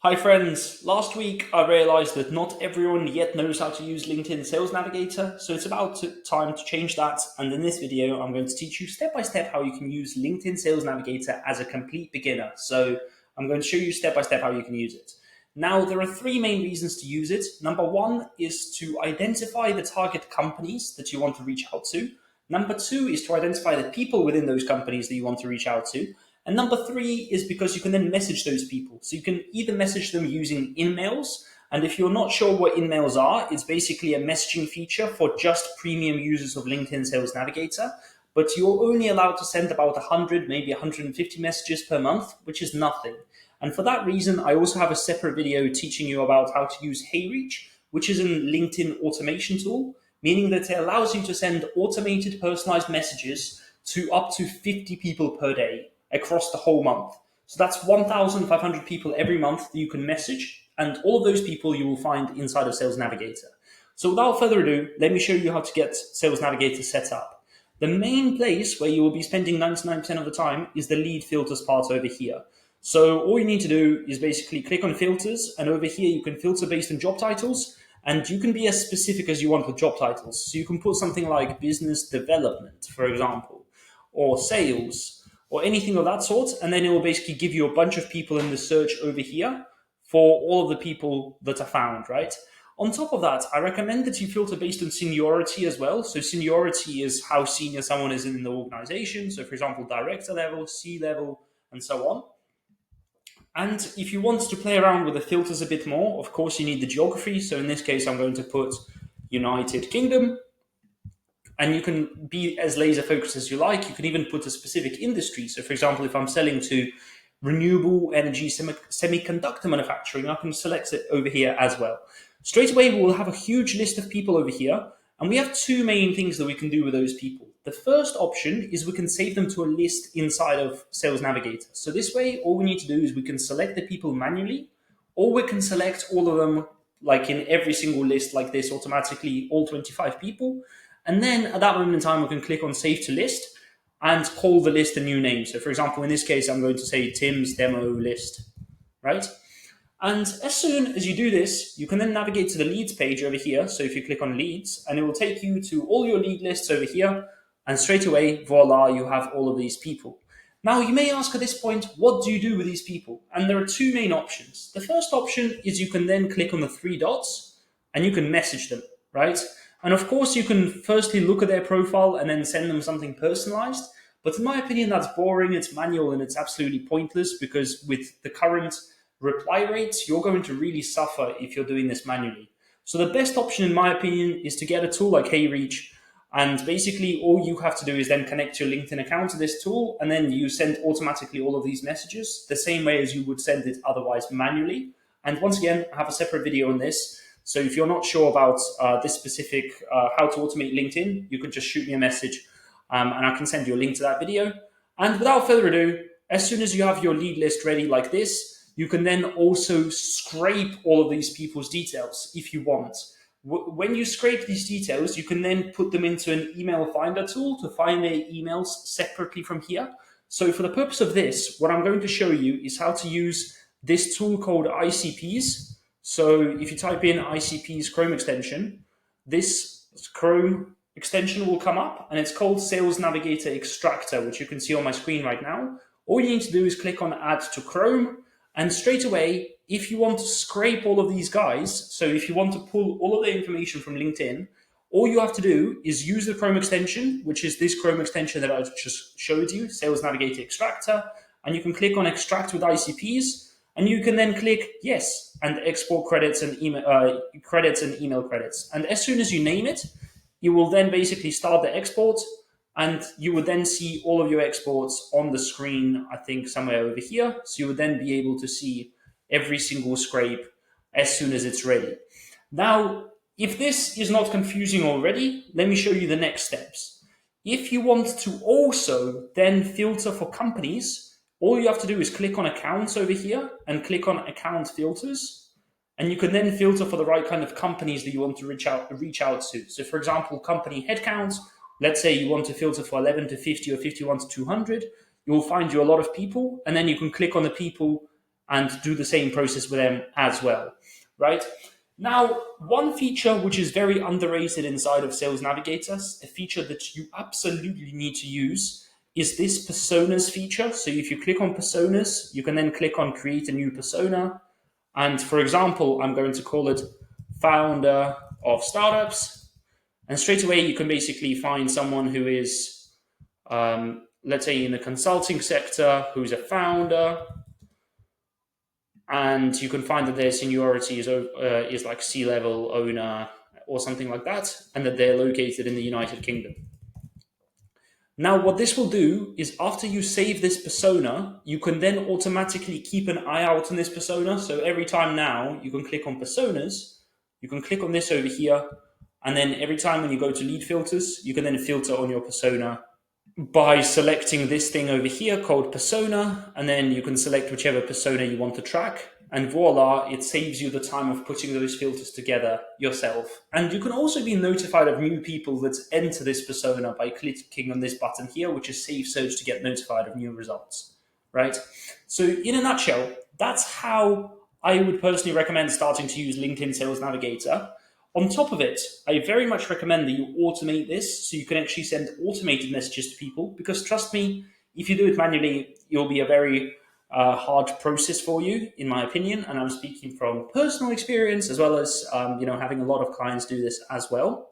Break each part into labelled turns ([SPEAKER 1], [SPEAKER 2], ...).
[SPEAKER 1] Hi friends, last week I realized that not everyone yet knows how to use LinkedIn Sales Navigator, so it's about time to change that, and in this video I'm going to teach you step by step how you can use LinkedIn Sales Navigator as a complete beginner. So I'm going to show you step by step how you can use it. Now there are three main reasons to use it. Number one is to identify the target companies that you want to reach out to. Number two is to identify the people within those companies that you want to reach out to. And number three is because you can then message those people. So you can either message them using in-mails, and if you're not sure what in-mails are, it's basically a messaging feature for just premium users of LinkedIn Sales Navigator. But you're only allowed to send about 100, maybe 150 messages per month, which is nothing. And for that reason, I also have a separate video teaching you about how to use HeyReach, which is a LinkedIn automation tool, meaning that it allows you to send automated personalized messages to up to 50 people per day across the whole month. So that's 1,500 people every month that you can message, and all of those people you will find inside of Sales Navigator. So without further ado, let me show you how to get Sales Navigator set up. The main place where you will be spending 99% of the time is the lead filters part over here. So all you need to do is basically click on filters, and over here you can filter based on job titles, and you can be as specific as you want with job titles. So you can put something like business development, for example, or sales, or anything of that sort, and then it will basically give you a bunch of people in the search over here for all of the people that are found, right? On top of that, I recommend that you filter based on seniority as well. So seniority is how senior someone is in the organization. So for example, director level, C level, and so on. And if you want to play around with the filters a bit more, of course, you need the geography. So in this case, I'm going to put United Kingdom. And you can be as laser focused as you like. You can even put a specific industry. So for example, if I'm selling to renewable energy semiconductor manufacturing, I can select it over here as well. Straight away, we will have a huge list of people over here. And we have two main things that we can do with those people. The first option is we can save them to a list inside of Sales Navigator. So this way, all we need to do is we can select the people manually, or we can select all of them like in every single list like this automatically, all 25 people. And then at that moment in time, we can click on Save to List and call the list a new name. So for example, in this case, I'm going to say Tim's Demo List, right? And as soon as you do this, you can then navigate to the leads page over here. So if you click on leads, and it will take you to all your lead lists over here. And straight away, voila, you have all of these people. Now, you may ask at this point, what do you do with these people? And there are two main options. The first option is you can then click on the three dots and you can message them, right? And of course, you can firstly look at their profile and then send them something personalized. But in my opinion, that's boring, it's manual, and it's absolutely pointless because with the current reply rates, you're going to really suffer if you're doing this manually. So the best option, in my opinion, is to get a tool like HeyReach. And basically, all you have to do is then connect your LinkedIn account to this tool, and then you send automatically all of these messages the same way as you would send it otherwise manually. And once again, I have a separate video on this. So if you're not sure about this specific how to automate LinkedIn, you can just shoot me a message and I can send you a link to that video. And without further ado, as soon as you have your lead list ready like this, you can then also scrape all of these people's details if you want. When you scrape these details, you can then put them into an email finder tool to find their emails separately from here. So for the purpose of this, what I'm going to show you is how to use this tool called ICPs. So if you type in ICP's Chrome extension, this Chrome extension will come up and it's called Sales Navigator Extractor, which you can see on my screen right now. All you need to do is click on Add to Chrome, and straight away, if you want to scrape all of these guys, so if you want to pull all of the information from LinkedIn, all you have to do is use the Chrome extension, which is this Chrome extension that I just showed you, Sales Navigator Extractor, and you can click on Extract with ICPs. And you can then click yes and export credits and email credits. And as soon as you name it, you will then basically start the export, and you would then see all of your exports on the screen, I think somewhere over here. So you would then be able to see every single scrape as soon as it's ready. Now, if this is not confusing already, let me show you the next steps. If you want to also then filter for companies, all you have to do is click on accounts over here and click on account filters. And you can then filter for the right kind of companies that you want to reach out to. So for example, company headcount, let's say you want to filter for 11 to 50 or 51 to 200, you will find you a lot of people. And then you can click on the people and do the same process with them as well, right? Now, one feature which is very underrated inside of Sales Navigator, a feature that you absolutely need to use, is this personas feature. So if you click on personas, you can then click on create a new persona. And for example, I'm going to call it founder of startups. And straight away, you can basically find someone who is, let's say, in the consulting sector, who's a founder. And you can find that their seniority is like C-level owner or something like that, and that they're located in the United Kingdom. Now, what this will do is after you save this persona, you can then automatically keep an eye out on this persona. So every time now, you can click on personas, you can click on this over here, and then every time when you go to lead filters, you can then filter on your persona by selecting this thing over here called persona, and then you can select whichever persona you want to track, and voila, it saves you the time of putting those filters together yourself. And you can also be notified of new people that enter this persona by clicking on this button here, which is Save Search, to get notified of new results, right? So in a nutshell, that's how I would personally recommend starting to use LinkedIn Sales Navigator. On top of it, I very much recommend that you automate this so you can actually send automated messages to people, because trust me, if you do it manually, it'll be a very hard process for you, in my opinion. And I'm speaking from personal experience as well as having a lot of clients do this as well.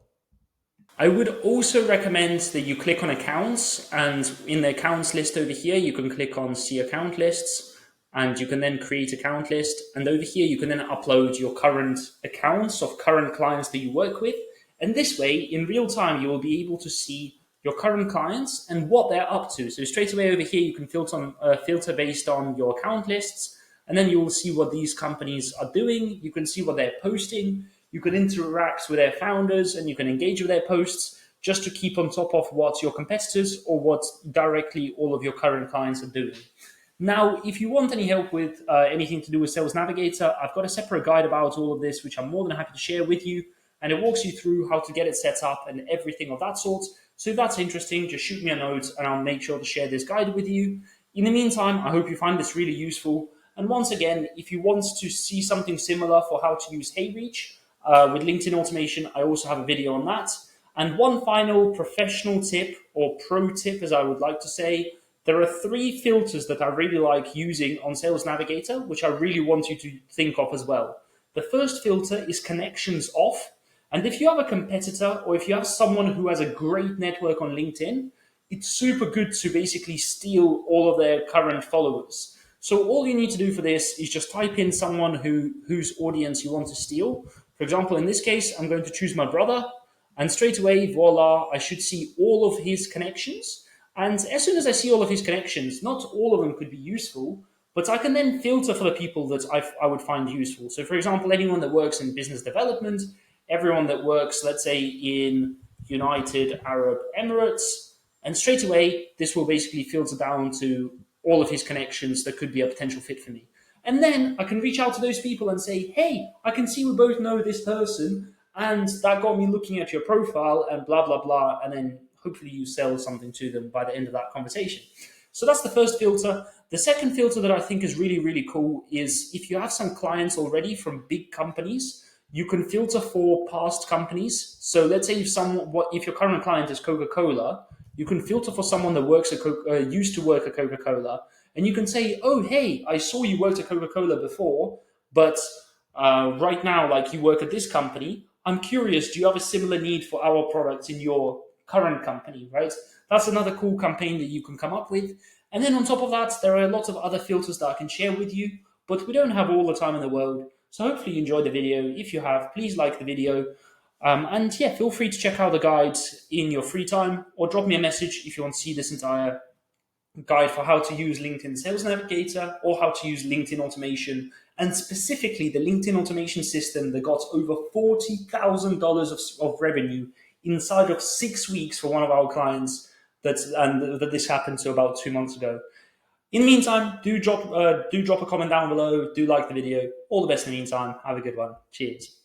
[SPEAKER 1] I would also recommend that you click on accounts, and in the accounts list over here, you can click on see account lists. And you can then create account list. And over here, you can then upload your current accounts of current clients that you work with. And this way, in real time, you will be able to see your current clients and what they're up to. So straight away over here, you can filter based on your account lists. And then you will see what these companies are doing. You can see what they're posting. You can interact with their founders and you can engage with their posts just to keep on top of what your competitors or what directly all of your current clients are doing. Now, if you want any help with anything to do with Sales Navigator, I've got a separate guide about all of this, which I'm more than happy to share with you. And it walks you through how to get it set up and everything of that sort. So if that's interesting, just shoot me a note and I'll make sure to share this guide with you. In the meantime, I hope you find this really useful. And once again, if you want to see something similar for how to use HeyReach with LinkedIn automation, I also have a video on that. And one final professional tip, or pro tip as I would like to say, there are 3 filters that I really like using on Sales Navigator, which I really want you to think of as well. The first filter is connections off. And if you have a competitor or if you have someone who has a great network on LinkedIn, it's super good to basically steal all of their current followers. So all you need to do for this is just type in someone whose audience you want to steal. For example, in this case, I'm going to choose my brother. And straight away, voila, I should see all of his connections. And as soon as I see all of his connections, not all of them could be useful, but I can then filter for the people that I would find useful. So for example, anyone that works in business development, everyone that works, let's say, in United Arab Emirates, and straight away, this will basically filter down to all of his connections that could be a potential fit for me. And then I can reach out to those people and say, hey, I can see we both know this person, and that got me looking at your profile and blah, blah, blah, and then hopefully you sell something to them by the end of that conversation. So that's the first filter. The second filter that I think is really, really cool is if you have some clients already from big companies, you can filter for past companies. So let's say if your current client is Coca-Cola, you can filter for someone that used to work at Coca-Cola, and you can say, oh, hey, I saw you worked at Coca-Cola before, but right now, like, you work at this company. I'm curious, do you have a similar need for our products in your current company, right? That's another cool campaign that you can come up with. And then on top of that, there are a lot of other filters that I can share with you, but we don't have all the time in the world. So hopefully you enjoyed the video. If you have, please like the video. And yeah, feel free to check out the guides in your free time, or drop me a message if you want to see this entire guide for how to use LinkedIn Sales Navigator or how to use LinkedIn automation, and specifically the LinkedIn automation system that got over $40,000 of revenue inside of 6 weeks for one of our clients that this happened to about 2 months ago. In the meantime, do drop a comment down below, do like the video. All the best in the meantime. Have a good one. Cheers.